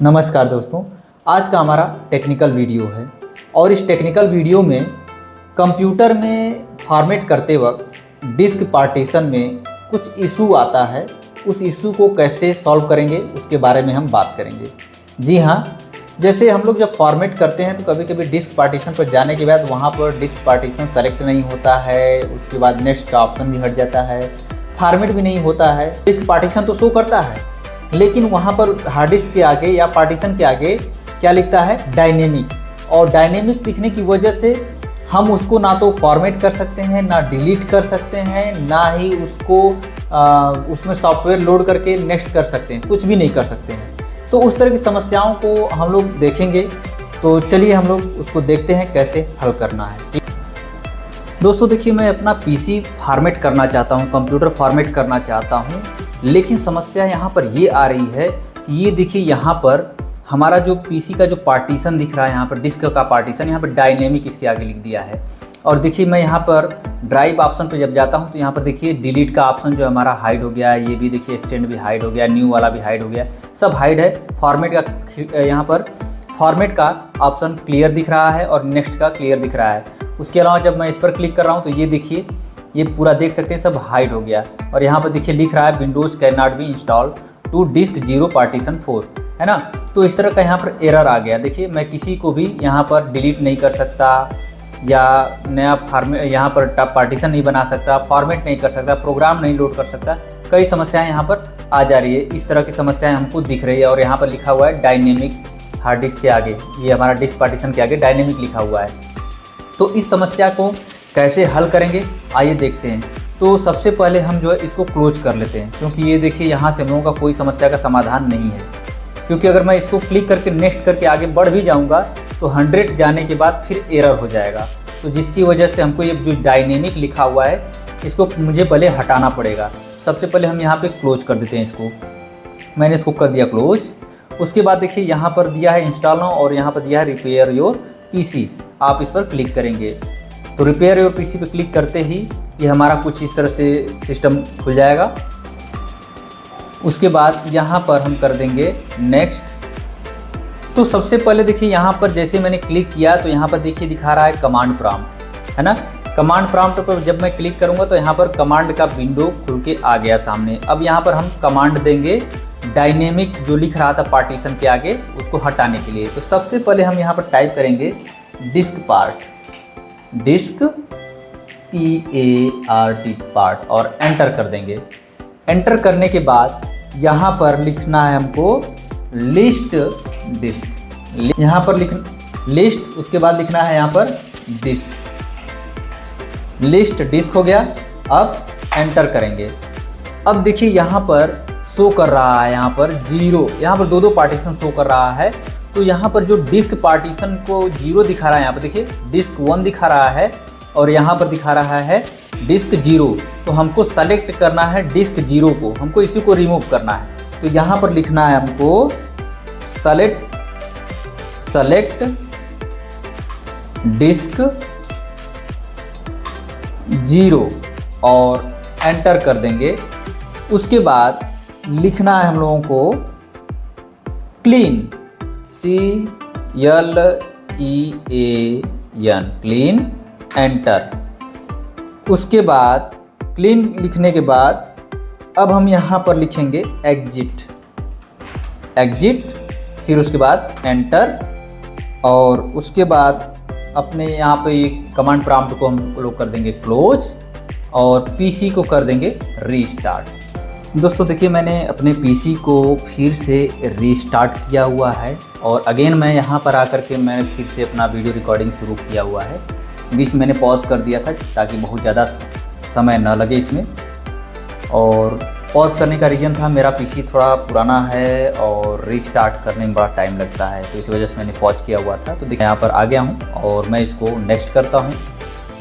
नमस्कार दोस्तों, आज का हमारा टेक्निकल वीडियो है और इस टेक्निकल वीडियो में कंप्यूटर में फॉर्मेट करते वक्त डिस्क पार्टीशन में कुछ इशू आता है। उस इशू को कैसे सॉल्व करेंगे उसके बारे में हम बात करेंगे। जी हाँ, जैसे हम लोग जब फॉर्मेट करते हैं तो कभी कभी डिस्क पार्टीशन पर जाने के बाद वहाँ पर डिस्क पार्टीशन सेलेक्ट नहीं होता है, उसके बाद नेक्स्ट का ऑप्शन भी हट जाता है, फॉर्मेट भी नहीं होता है। डिस्क पार्टीशन तो शो करता है लेकिन वहाँ पर हार्ड डिस्क के आगे या पार्टीशन के आगे क्या लिखता है, डायनेमिक। और डायनेमिक लिखने की वजह से हम उसको ना तो फॉर्मेट कर सकते हैं, ना डिलीट कर सकते हैं, ना ही उसको उसमें सॉफ्टवेयर लोड करके नेक्स्ट कर सकते हैं, कुछ भी नहीं कर सकते हैं। तो उस तरह की समस्याओं को हम लोग देखेंगे। तो चलिए हम लोग उसको देखते हैं कैसे हल करना है। दोस्तों देखिए, मैं अपना पीसी फॉर्मेट करना चाहता हूँ, कंप्यूटर फॉर्मेट करना चाहता हूँ, लेकिन समस्या यहाँ पर ये आ रही है कि ये देखिए यहाँ पर हमारा जो पीसी का जो पार्टीशन दिख रहा है, यहाँ पर डिस्क का पार्टीशन, यहाँ पर डायनेमिक इसके आगे लिख दिया है। और देखिए मैं यहाँ पर ड्राइव ऑप्शन पे जब जाता हूँ तो यहाँ पर देखिए डिलीट का ऑप्शन जो हमारा हाइड हो गया है, ये भी देखिए एक्सटेंड भी हाइड हो गया, न्यू वाला भी हाइड हो गया, सब हाइड है। फॉर्मेट का यहाँ पर फॉर्मेट का ऑप्शन क्लियर दिख रहा है और नेक्स्ट का क्लियर दिख रहा है। उसके अलावा जब मैं इस पर क्लिक कर रहा हूँ तो ये देखिए, ये पूरा देख सकते हैं सब हाइड हो गया। और यहाँ पर देखिए लिख रहा है Windows can not be install to disk 0 partition 4, है ना। तो इस तरह का यहाँ पर एरर आ गया। देखिए मैं किसी को भी यहाँ पर डिलीट नहीं कर सकता या नया यहाँ पर पार्टीशन नहीं बना सकता, फॉर्मेट नहीं कर सकता, प्रोग्राम नहीं लोड कर सकता। कई समस्याएं यहाँ पर आ जा रही है, इस तरह की समस्याएं हमको दिख रही है। और यहाँ पर लिखा हुआ है डायनेमिक, हार्ड डिस्क के आगे, ये हमारा डिस्क पार्टीशन के आगे डायनेमिक लिखा हुआ है। तो इस समस्या को कैसे हल करेंगे आइए देखते हैं। तो सबसे पहले हम जो है इसको क्लोज कर लेते हैं, क्योंकि ये देखिए यहाँ से हम लोगों का कोई समस्या का समाधान नहीं है। क्योंकि अगर मैं इसको क्लिक करके नेक्स्ट करके आगे बढ़ भी जाऊँगा तो 100 जाने के बाद फिर एरर हो जाएगा। तो जिसकी वजह से हमको ये जो डायनेमिक लिखा हुआ है इसको मुझे पहले हटाना पड़ेगा। सबसे पहले हम यहाँ पे क्लोज कर देते हैं इसको। मैंने इसको कर दिया क्लोज। उसके बाद देखिए यहाँ पर दिया है इंस्टॉल नाउ और यहाँ पर दिया है रिपेयर योर पीसी। आप इस पर क्लिक करेंगे तो रिपेयर योर पीसी पे क्लिक करते ही ये हमारा कुछ इस तरह से सिस्टम खुल जाएगा। उसके बाद यहाँ पर हम कर देंगे नेक्स्ट। तो सबसे पहले देखिए यहाँ पर जैसे मैंने क्लिक किया तो यहाँ पर देखिए दिखा रहा है कमांड प्रॉम्प्ट, है ना। कमांड प्रॉम्प्ट पर जब मैं क्लिक करूँगा तो यहाँ पर कमांड का विंडो खुल के आ गया सामने। अब यहाँ पर हम कमांड देंगे डायनेमिक जो लिख रहा था पार्टीशन के आगे, उसको हटाने के लिए। तो सबसे पहले हम यहाँ पर टाइप करेंगे disk part, disk PART part, और एंटर कर देंगे। एंटर करने के बाद यहाँ पर लिखना है हमको लिस्ट डिस्क, यहाँ पर लिस्ट, उसके बाद लिखना है यहाँ पर डिस्क। लिस्ट डिस्क हो गया। अब एंटर करेंगे। अब देखिए यहाँ पर शो कर रहा है, यहाँ पर 0, यहाँ पर दो पार्टीशन शो कर रहा है। तो यहाँ पर जो डिस्क पार्टीशन को 0 दिखा रहा है, यहाँ पर देखिए डिस्क 1 दिखा रहा है और यहाँ पर दिखा रहा है डिस्क 0। तो हमको सेलेक्ट करना है डिस्क 0 को, हमको इसी को रिमूव करना है। तो यहाँ पर लिखना है हमको सेलेक्ट डिस्क 0 और एंटर कर देंगे। उसके बाद लिखना है हम लोगों को क्लीन, CLEAN, क्लीन, एंटर। उसके बाद क्लीन लिखने के बाद अब हम यहाँ पर लिखेंगे एग्जिट, फिर उसके बाद एंटर। और उसके बाद अपने यहाँ पे कमांड प्रॉम्प्ट को हम लोग कर देंगे क्लोज और पीसी को कर देंगे रीस्टार्ट। दोस्तों देखिए मैंने अपने पीसी को फिर से रीस्टार्ट किया हुआ है और अगेन मैं यहाँ पर आकर के मैं फिर से अपना वीडियो रिकॉर्डिंग शुरू किया हुआ है। बीच मैंने पॉज कर दिया था ताकि बहुत ज़्यादा समय न लगे इसमें। और पॉज करने का रीज़न था मेरा पीसी थोड़ा पुराना है और रीस्टार्ट करने में बड़ा टाइम लगता है, तो इस वजह से मैंने पॉज किया हुआ था। तो देखिए यहाँ पर आ गया हूँ और मैं इसको नेक्स्ट करता हूँ।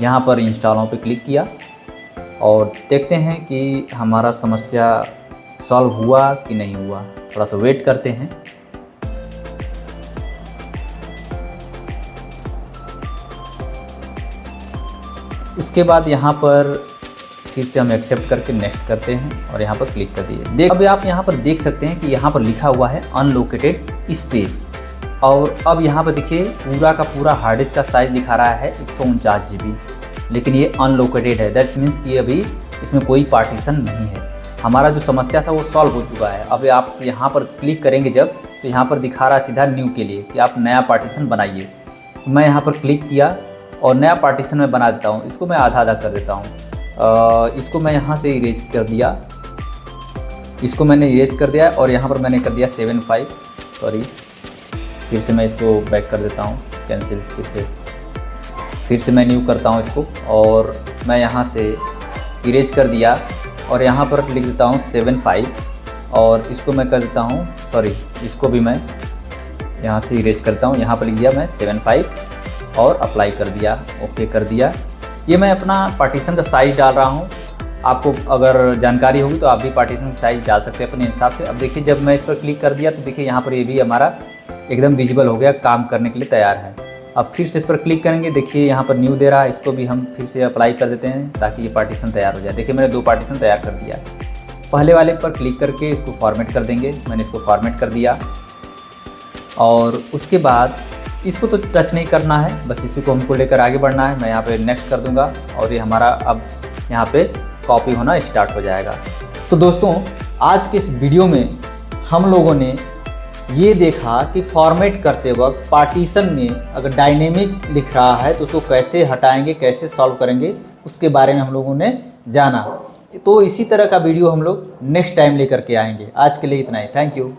यहाँ पर इंस्टॉल नाउ पे क्लिक किया और देखते हैं कि हमारा समस्या सॉल्व हुआ कि नहीं हुआ। थोड़ा सा वेट करते हैं। उसके बाद यहाँ पर फिर से हम एक्सेप्ट करके नेक्स्ट करते हैं और यहाँ पर क्लिक कर दिए। अब आप यहाँ पर देख सकते हैं कि यहाँ पर लिखा हुआ है अनलोकेटेड स्पेस। और अब यहाँ पर देखिए पूरा का पूरा हार्ड डिस्क का साइज़ दिखा रहा है 149 GB, लेकिन ये अनलोकेटेड है। दैट मीन्स कि अभी इसमें कोई पार्टीशन नहीं है। हमारा जो समस्या था वो सॉल्व हो चुका है। अब आप यहाँ पर क्लिक करेंगे जब, तो यहाँ पर दिखा रहा है सीधा न्यू के लिए कि आप नया पार्टीशन बनाइए। मैं यहाँ पर क्लिक किया और नया पार्टीशन मैं बना देता हूँ। इसको मैं आधा आधा कर देता हूँ। इसको मैं यहाँ से इरेज कर दिया, इसको मैंने इरेज कर दिया और यहाँ पर मैंने कर दिया 75, सॉरी, फिर से मैं इसको बैक कर देता हूँ, कैंसिल, फिर से मैं न्यू करता हूँ इसको और मैं यहाँ से इरेज कर दिया और यहाँ पर लिख देता हूँ 75 और इसको मैं कर देता हूँ, सॉरी, इसको भी मैं यहाँ से इरेज करता हूँ। यहाँ पर लिख दिया मैं 75 और अप्लाई कर दिया, ओके कर दिया। ये मैं अपना पार्टीशन का साइज़ डाल रहा हूँ। आपको अगर जानकारी होगी तो आप भी पार्टीशन साइज़ डाल सकते हैं अपने हिसाब से। अब देखिए जब मैं इस पर क्लिक कर दिया तो देखिए यहाँ पर ये भी हमारा एकदम विजिबल हो गया, काम करने के लिए तैयार है। अब फिर से इस पर क्लिक करेंगे, देखिए यहाँ पर न्यू दे रहा है, इसको भी हम फिर से अप्लाई कर देते हैं ताकि ये पार्टीशन तैयार हो जाए। देखिए मैंने 2 पार्टीशन तैयार कर दिया। पहले वाले पर क्लिक करके इसको फॉर्मेट कर देंगे। मैंने इसको फॉर्मेट कर दिया और उसके बाद इसको तो टच नहीं करना है, बस इसी को हमको लेकर आगे बढ़ना है। मैं यहाँ पे नेक्स्ट कर दूंगा और ये हमारा अब यहाँ पे कॉपी होना स्टार्ट हो जाएगा। तो दोस्तों आज के इस वीडियो में हम लोगों ने ये देखा कि फॉर्मेट करते वक्त पार्टीशन में अगर डायनेमिक लिख रहा है तो उसको कैसे हटाएंगे, कैसे सॉल्व करेंगे, उसके बारे में हम लोगों ने जाना। तो इसी तरह का वीडियो हम लोग नेक्स्ट टाइम लेकर के आएंगे। आज के लिए इतना ही, थैंक यू।